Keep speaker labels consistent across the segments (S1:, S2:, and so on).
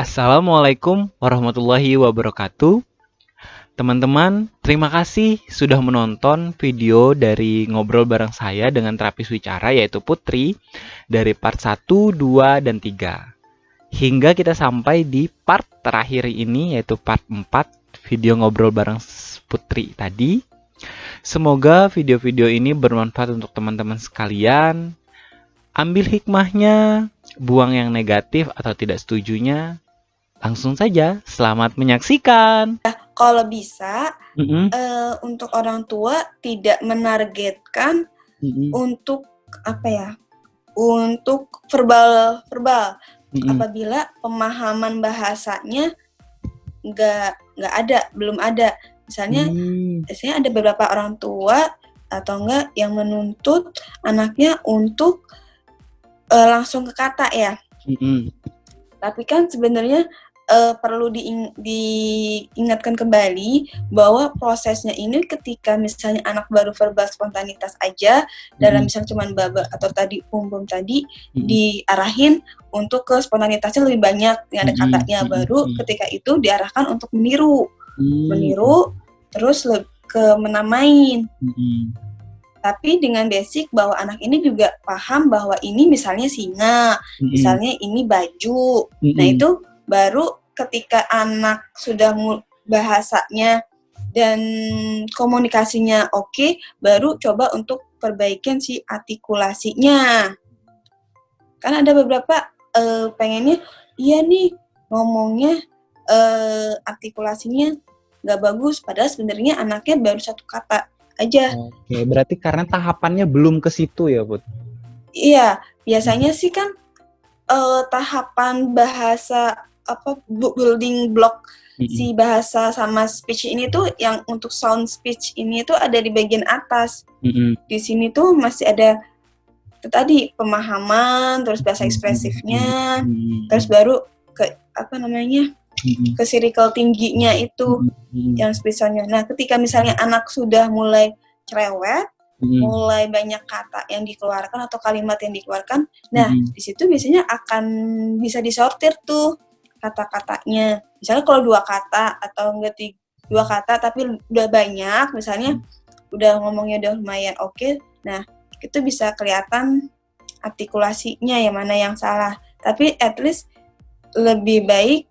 S1: Assalamualaikum warahmatullahi wabarakatuh. Teman-teman, terima kasih sudah menonton video dari ngobrol bareng saya dengan terapis wicara yaitu Putri dari part 1, 2, dan 3. Hingga kita sampai di part terakhir ini yaitu part 4 video ngobrol bareng Putri tadi. Semoga video-video ini bermanfaat untuk teman-teman sekalian. Ambil hikmahnya, buang yang negatif atau tidak setujunya. Langsung saja, selamat menyaksikan.
S2: Kalau bisa, untuk orang tua tidak menargetkan untuk untuk verbal. Apabila pemahaman bahasanya belum ada. Misalnya, biasanya ada beberapa orang tua atau enggak yang menuntut anaknya untuk langsung ke kata ya. Tapi kan sebenarnya perlu diingatkan kembali bahwa prosesnya ini ketika misalnya anak baru verbal spontanitas aja dalam misalnya cuma baba atau tadi pum tadi diarahin untuk ke spontanitasnya lebih banyak yang ada katanya, baru ketika itu diarahkan untuk meniru terus ke menamain. Tapi dengan basic bahwa anak ini juga paham bahwa ini misalnya singa, misalnya ini baju. Nah itu baru ketika anak sudah bahasanya dan komunikasinya oke, baru coba untuk perbaikin si artikulasinya. Kan ada beberapa pengennya, iya nih ngomongnya artikulasinya nggak bagus, padahal sebenarnya anaknya baru satu kata aja.
S1: Oke, berarti karena tahapannya belum ke situ ya, Put?
S2: Iya, biasanya sih kan tahapan bahasa building block si bahasa sama speech ini tuh yang untuk sound speech ini tuh ada di bagian atas. Di sini tuh masih ada itu tadi pemahaman, terus bahasa ekspresifnya, terus baru ke ke circle tingginya itu yang spesialnya. Nah, ketika misalnya anak sudah mulai cerewet, mulai banyak kata yang dikeluarkan atau kalimat yang dikeluarkan, nah di situ biasanya akan bisa disortir tuh kata-katanya. Misalnya kalau 2 kata atau enggak 2 kata tapi udah banyak, misalnya udah ngomongnya udah lumayan oke, nah itu bisa kelihatan artikulasinya yang mana yang salah. Tapi at least lebih baik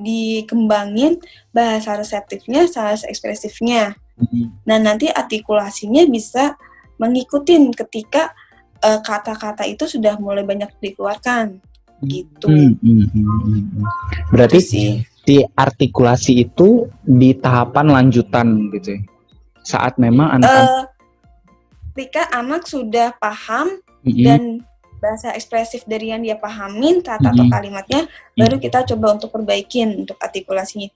S2: dikembangin bahasa reseptifnya, bahasa ekspresifnya. Nah, nanti artikulasinya bisa mengikutin ketika kata-kata itu sudah mulai banyak dikeluarkan. Gitu.
S1: Berarti di artikulasi itu di tahapan lanjutan gitu ya? Saat memang anak
S2: ketika anak sudah paham dan bahasa ekspresif dari yang dia pahamin, kata atau kalimatnya, baru kita coba untuk perbaikin untuk artikulasinya.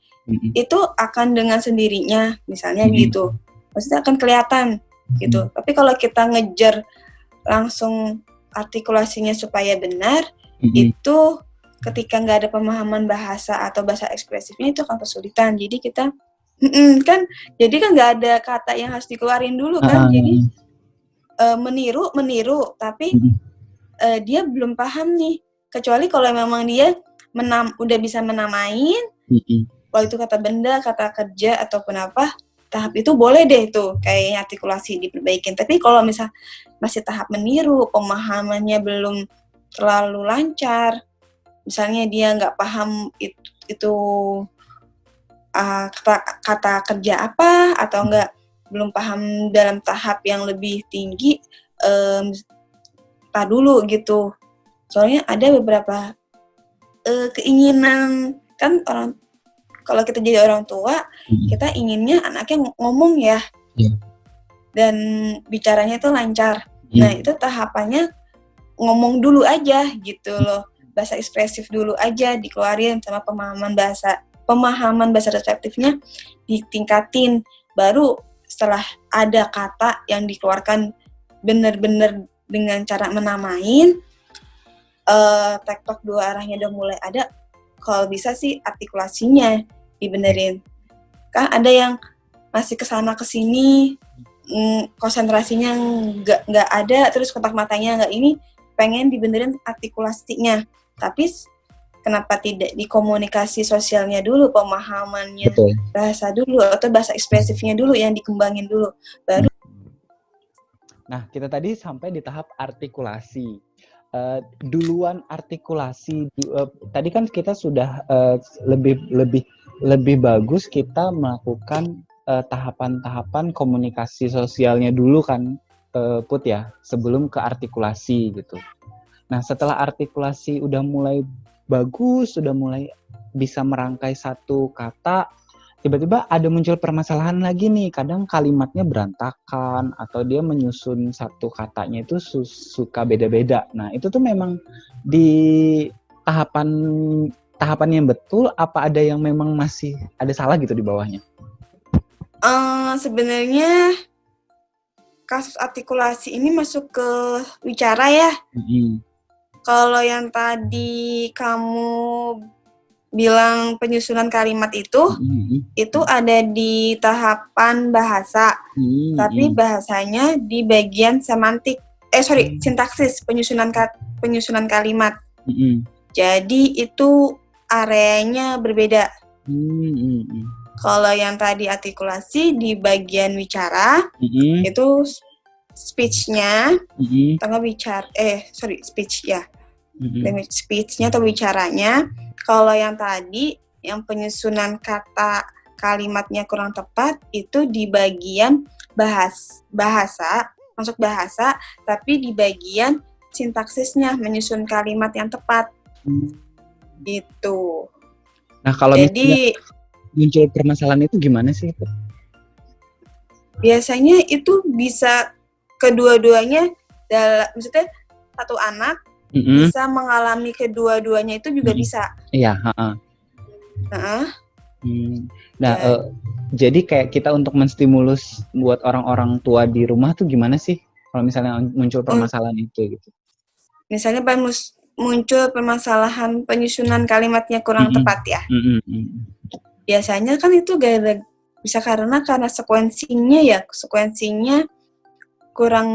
S2: Itu akan dengan sendirinya, misalnya gitu. Maksudnya akan kelihatan gitu. Tapi kalau kita ngejar langsung artikulasinya supaya benar, itu ketika nggak ada pemahaman bahasa atau bahasa ekspresifnya itu akan kesulitan. Jadi kita jadi kan nggak ada kata yang harus dikeluarin dulu kan. Jadi meniru, tapi dia belum paham nih, kecuali kalau memang dia udah bisa menamain, kalau itu kata benda, kata kerja ataupun apa, tahap itu boleh deh tuh kayak artikulasi diperbaikin. Tapi kalau misal masih tahap meniru, pemahamannya belum terlalu lancar, misalnya dia nggak paham itu kata kerja apa, atau nggak belum paham dalam tahap yang lebih tinggi, dulu gitu. Soalnya ada beberapa keinginan kan kalau kita jadi orang tua, kita inginnya anaknya ngomong ya, dan bicaranya tuh lancar. Nah itu tahapannya ngomong dulu aja gitu loh, bahasa ekspresif dulu aja dikeluarin sama pemahaman bahasa reseptifnya ditingkatin, baru setelah ada kata yang dikeluarkan benar-benar dengan cara menamain, tektok 2 arahnya udah mulai ada, kalau bisa sih artikulasinya dibenerin. Kan ada yang masih kesana kesini, konsentrasinya nggak ada, terus kotak matanya nggak ini, pengen dibenerin artikulasinya. Tapi kenapa tidak di komunikasi sosialnya dulu, pemahamannya,
S1: Betul.
S2: bahasa dulu atau bahasa ekspresifnya dulu yang dikembangin dulu, baru.
S1: Nah, kita tadi sampai di tahap artikulasi. Duluan artikulasi, tadi kan kita sudah lebih bagus kita melakukan tahapan-tahapan komunikasi sosialnya dulu kan, Put ya, sebelum ke artikulasi gitu. Nah, setelah artikulasi udah mulai bagus, sudah mulai bisa merangkai satu kata, tiba-tiba ada muncul permasalahan lagi nih. Kadang kalimatnya berantakan atau dia menyusun satu katanya itu suka beda-beda. Nah, itu tuh memang di tahapan yang betul, apa ada yang memang masih ada salah gitu di bawahnya?
S2: Sebenarnya kasus artikulasi ini masuk ke wicara ya. Kalau yang tadi kamu bilang penyusunan kalimat itu ada di tahapan bahasa, tapi bahasanya di bagian semantik, sintaksis penyusunan kalimat. Jadi itu areanya berbeda. Kalau yang tadi artikulasi di bagian wicara, itu speech-nya, atau speech ya. Speech-nya atau wicaranya. Kalau yang tadi, yang penyusunan kata kalimatnya kurang tepat, itu di bagian bahasa, masuk bahasa, tapi di bagian sintaksisnya, menyusun kalimat yang tepat. Gitu.
S1: Nah, kalau jadi muncul permasalahan itu gimana sih?
S2: Biasanya itu bisa kedua-duanya, maksudnya satu anak bisa mengalami kedua-duanya itu juga bisa.
S1: Iya. Nah, jadi kayak kita untuk menstimulus buat orang-orang tua di rumah tuh gimana sih kalau misalnya muncul permasalahan itu gitu? Misalnya
S2: muncul permasalahan penyusunan kalimatnya kurang tepat ya. Biasanya kan itu bisa karena sekuensinya kurang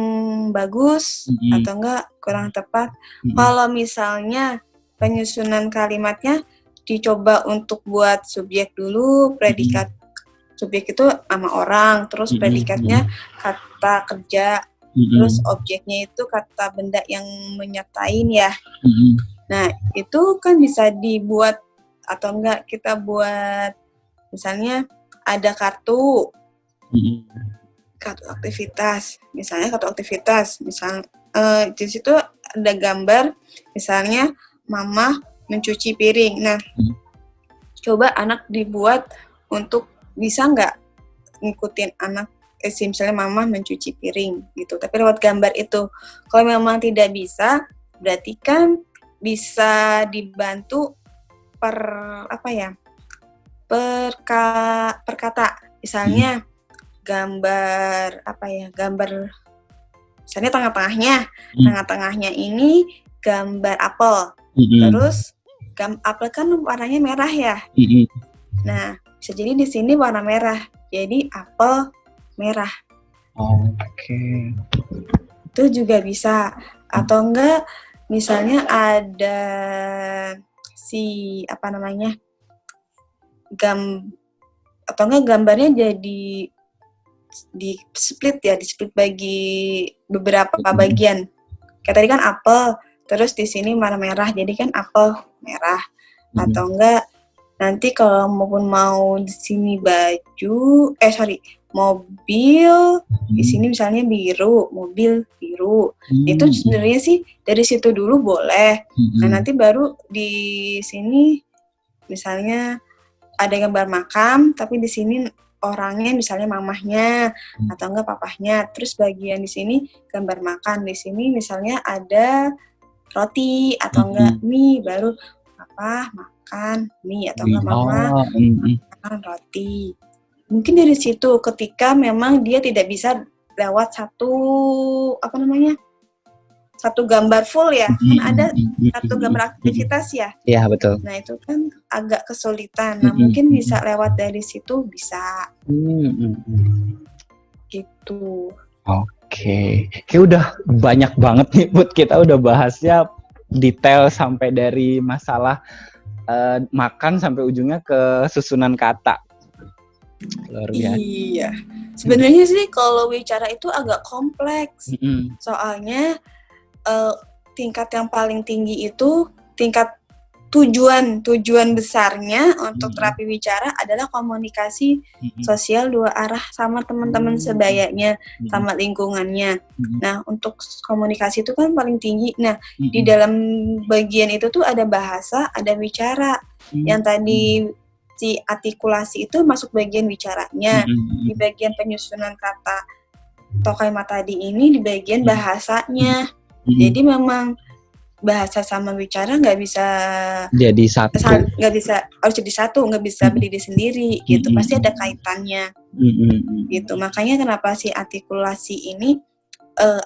S2: bagus atau enggak kurang tepat. Kalau misalnya penyusunan kalimatnya dicoba untuk buat subjek dulu, predikat. Subjek itu nama orang, terus predikatnya kata kerja, terus objeknya itu kata benda yang menyertain ya. Nah, itu kan bisa dibuat atau enggak kita buat, misalnya ada kartu aktivitas, misal di situ ada gambar, misalnya mama mencuci piring. Nah, coba anak dibuat untuk bisa nggak ngikutin anak, misalnya mama mencuci piring gitu, tapi lewat gambar itu. Kalau memang tidak bisa, berarti kan bisa dibantu per kata, misalnya gambar misalnya tengah-tengahnya ini gambar apel, terus apel kan warnanya merah ya. Nah, bisa jadi di sini warna merah, jadi apel merah.
S1: Oke.
S2: Itu juga bisa. Atau enggak, misalnya ada atau enggak gambarnya jadi di split bagi beberapa bagian. Kayak tadi kan apel, terus di sini warna merah, jadi kan apel merah. Atau enggak nanti kalau mau di sini mobil, di sini misalnya biru, mobil biru. Itu sebenarnya sih dari situ dulu boleh. Nah, nanti baru di sini misalnya ada gambar makam, tapi di sini orangnya misalnya mamahnya atau enggak papahnya. Terus bagian di sini gambar makan. Di sini misalnya ada roti atau enggak mie, baru papa makan mie atau enggak mama makan roti. Mungkin dari situ, ketika memang dia tidak bisa lewat satu gambar full ya, kan ada satu gambar aktivitas ya.
S1: Iya, betul.
S2: Nah, itu kan agak kesulitan. Nah, mungkin bisa lewat dari situ, bisa. Gitu.
S1: Oke. Kayak udah banyak banget nih, Put. Kita udah bahasnya detail sampai dari masalah makan sampai ujungnya ke susunan kata. Luar biasa.
S2: Iya. Sebenarnya sih kalau bicara itu agak kompleks. Soalnya tingkat yang paling tinggi itu tingkat tujuan besarnya untuk terapi bicara adalah komunikasi sosial dua arah sama teman-teman sebayanya, sama lingkungannya. Nah, untuk komunikasi itu kan paling tinggi. Nah, di dalam bagian itu tuh ada bahasa, ada bicara. Yang tadi si artikulasi itu masuk bagian bicaranya. Di bagian penyusunan kata Tokaima tadi ini di bagian bahasanya. Jadi memang bahasa sama bicara nggak bisa
S1: jadi satu,
S2: nggak bisa harus jadi satu, nggak bisa berdiri sendiri gitu, pasti ada kaitannya gitu. Makanya kenapa si artikulasi ini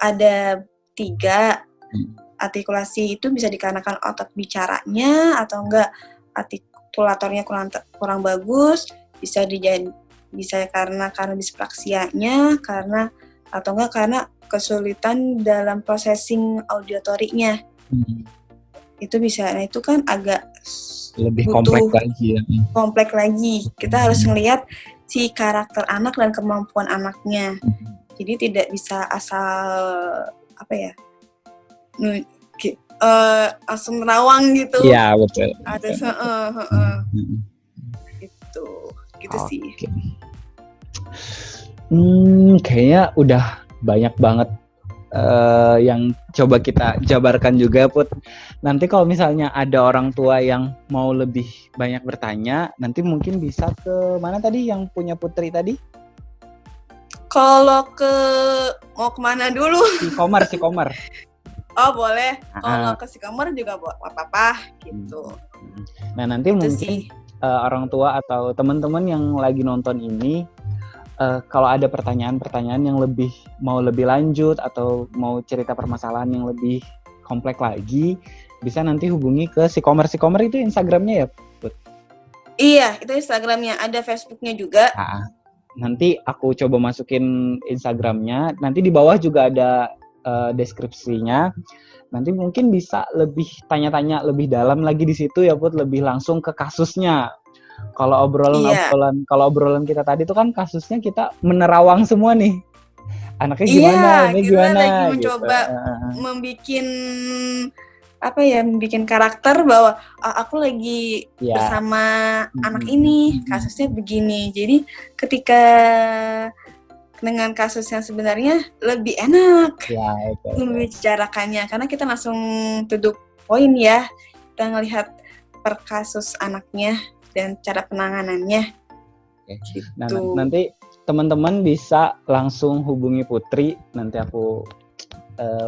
S2: ada 3. Artikulasi itu bisa dikarenakan otot bicaranya atau enggak artikulatornya kurang bagus, bisa karena dispraksianya, karena atau enggak karena kesulitan dalam processing auditorinya. Itu bisa. Nah, itu kan agak
S1: lebih kompleks lagi ya.
S2: Kompleks lagi. Kita harus ngelihat si karakter anak dan kemampuan anaknya. Jadi tidak bisa asal asal nerawang gitu.
S1: Iya, betul.
S2: Ada gitu sih.
S1: Kayaknya udah banyak banget yang coba kita jabarkan juga, Put. Nanti kalau misalnya ada orang tua yang mau lebih banyak bertanya, nanti mungkin bisa ke mana tadi yang punya Putri tadi?
S2: Kalau mau kemana dulu?
S1: Si Komar.
S2: Oh, boleh. Kalau ke si Komar juga apa-apa gitu.
S1: Nah, nanti itu mungkin orang tua atau teman-teman yang lagi nonton ini, kalau ada pertanyaan-pertanyaan yang lebih lanjut atau mau cerita permasalahan yang lebih kompleks lagi, bisa nanti hubungi ke si Komar. Si Komar itu Instagramnya ya, Put?
S2: Iya, itu Instagramnya. Ada Facebooknya juga.
S1: Nanti aku coba masukin Instagramnya. Nanti di bawah juga ada deskripsinya. Nanti mungkin bisa lebih tanya-tanya lebih dalam lagi di situ ya, Put, lebih langsung ke kasusnya. Kalau obrolan kita tadi itu kan kasusnya kita menerawang semua nih. Anaknya gimana, ini gimana
S2: lagi mencoba membikin karakter bahwa aku lagi bersama anak ini, kasusnya begini. Jadi ketika dengan kasus yang sebenarnya lebih enak membicarakannya karena kita langsung to poin ya. Kita ngelihat per kasus anaknya dan cara penanganannya. Gitu.
S1: Nah, nanti teman-teman bisa langsung hubungi Putri. Nanti aku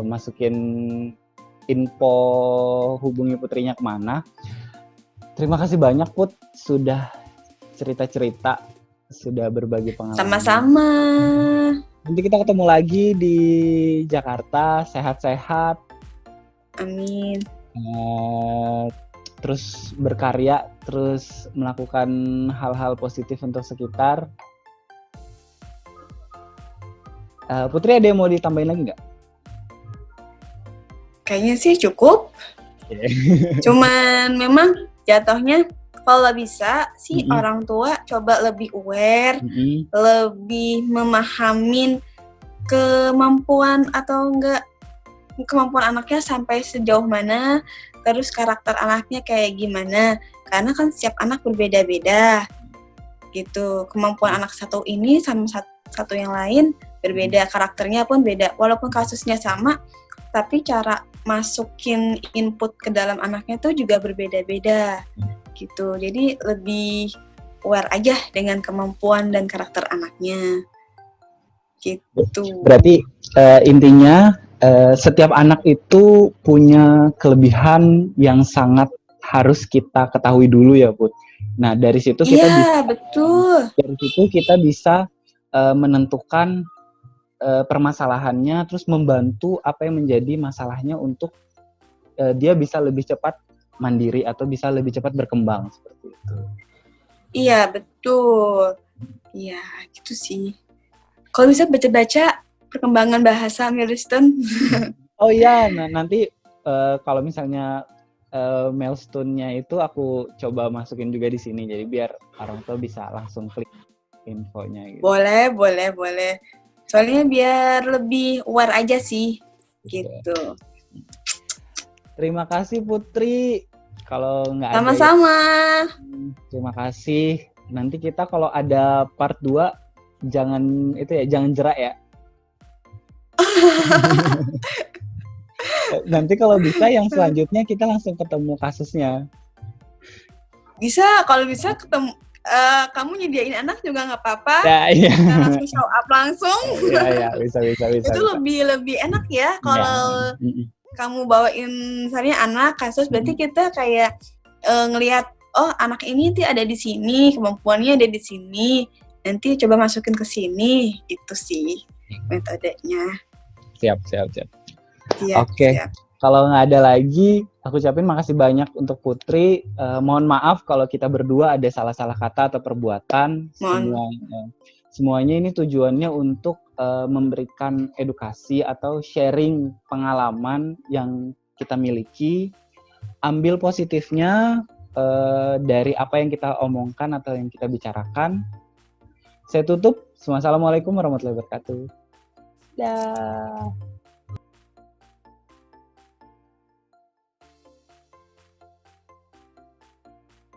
S1: masukin info hubungi Putrinya kemana. Terima kasih banyak, Put, sudah cerita-cerita, sudah berbagi pengalaman.
S2: Sama-sama.
S1: Nanti kita ketemu lagi di Jakarta. Sehat-sehat.
S2: Amin.
S1: Terus berkarya, terus melakukan hal-hal positif untuk sekitar. Putri, ada yang mau ditambahin lagi nggak?
S2: Kayaknya sih cukup. Cuman memang jatuhnya kalau bisa sih orang tua coba lebih aware, lebih memahamin kemampuan anaknya sampai sejauh mana, terus karakter anaknya kayak gimana, karena kan setiap anak berbeda-beda gitu. Kemampuan anak satu ini sama satu yang lain berbeda, karakternya pun beda, walaupun kasusnya sama, tapi cara masukin input ke dalam anaknya tuh juga berbeda-beda gitu. Jadi lebih aware aja dengan kemampuan dan karakter anaknya gitu.
S1: Berarti intinya setiap anak itu punya kelebihan yang sangat harus kita ketahui dulu ya, Put. Nah, dari situ kita dari situ kita bisa menentukan permasalahannya, terus membantu apa yang menjadi masalahnya untuk dia bisa lebih cepat mandiri atau bisa lebih cepat berkembang seperti itu.
S2: Iya, betul. Iya, gitu sih. Kalau bisa baca-baca perkembangan bahasa Milestone.
S1: Oh iya, nah nanti kalau misalnya milestone-nya itu aku coba masukin juga di sini, jadi biar orang tua bisa langsung klik infonya gitu.
S2: Boleh. Soalnya biar lebih aware aja sih, gitu.
S1: Terima kasih Putri. Kalau nggak ada
S2: sama-sama.
S1: Terima kasih. Nanti kita kalau ada part 2 jangan jerak ya. Nanti kalau bisa yang selanjutnya kita langsung ketemu kasusnya.
S2: Bisa, kalau bisa ketemu kamu nyediain anak juga nggak apa-apa.
S1: Iya.
S2: Kita langsung show up langsung.
S1: Iya, bisa.
S2: Itu lebih enak ya kalau kamu bawain misalnya anak kasus, berarti kita kayak ngelihat anak ini tuh ada di sini, kemampuannya ada di sini, nanti coba masukin ke sini, itu sih metodenya.
S1: Siap. Oke. Kalau nggak ada lagi, aku ucapin makasih banyak untuk Putri. Mohon maaf kalau kita berdua ada salah-salah kata atau perbuatan. Semuanya ini tujuannya untuk memberikan edukasi atau sharing pengalaman yang kita miliki. Ambil positifnya dari apa yang kita omongkan atau yang kita bicarakan. Saya tutup. Wassalamualaikum warahmatullahi wabarakatuh. Dah.